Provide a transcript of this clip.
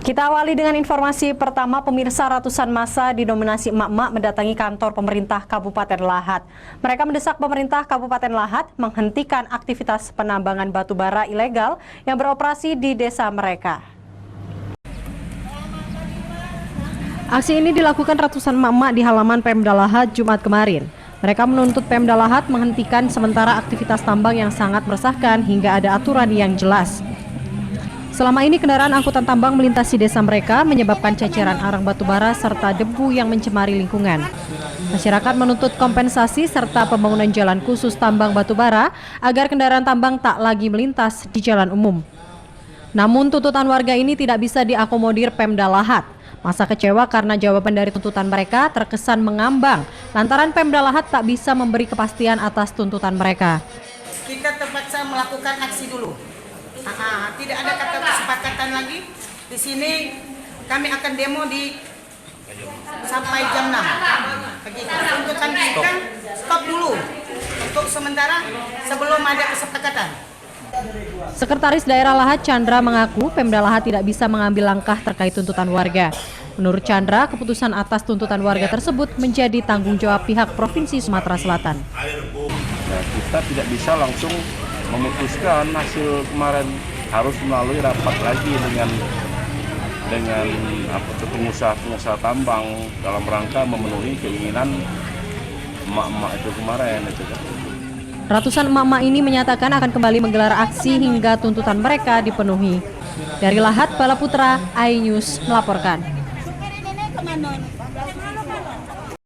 Kita awali dengan informasi pertama, pemirsa. Ratusan massa didominasi emak-emak mendatangi kantor pemerintah Kabupaten Lahat. Mereka mendesak pemerintah Kabupaten Lahat menghentikan aktivitas penambangan batu bara ilegal yang beroperasi di desa mereka. Aksi ini dilakukan ratusan emak-emak di halaman Pemda Lahat Jumat kemarin. Mereka menuntut Pemda Lahat menghentikan sementara aktivitas tambang yang sangat meresahkan hingga ada aturan yang jelas. Selama ini kendaraan angkutan tambang melintasi desa mereka menyebabkan ceceran arang batu bara serta debu yang mencemari lingkungan. Masyarakat menuntut kompensasi serta pembangunan jalan khusus tambang batu bara agar kendaraan tambang tak lagi melintas di jalan umum. Namun tuntutan warga ini tidak bisa diakomodir Pemda Lahat. Masa kecewa karena jawaban dari tuntutan mereka terkesan mengambang lantaran Pemda Lahat tak bisa memberi kepastian atas tuntutan mereka. Kita terpaksa melakukan aksi dulu. Tidak ada kata kesepakatan lagi. Di sini kami akan demo sampai jam 6 pagi. Tuntutan kita stop dulu untuk sementara sebelum ada kesepakatan. Sekretaris Daerah Lahat Chandra mengaku Pemda Lahat tidak bisa mengambil langkah terkait tuntutan warga. Menurut Chandra, keputusan atas tuntutan warga tersebut menjadi tanggung jawab pihak Provinsi Sumatera Selatan. Nah, kita tidak bisa langsung memutuskan hasil kemarin, harus melalui rapat lagi dengan pengusaha tambang dalam rangka memenuhi keinginan emak-emak itu kemarin. Ratusan emak-emak ini menyatakan akan kembali menggelar aksi hingga tuntutan mereka dipenuhi. Dari Lahat, Bala Putra, iNews melaporkan.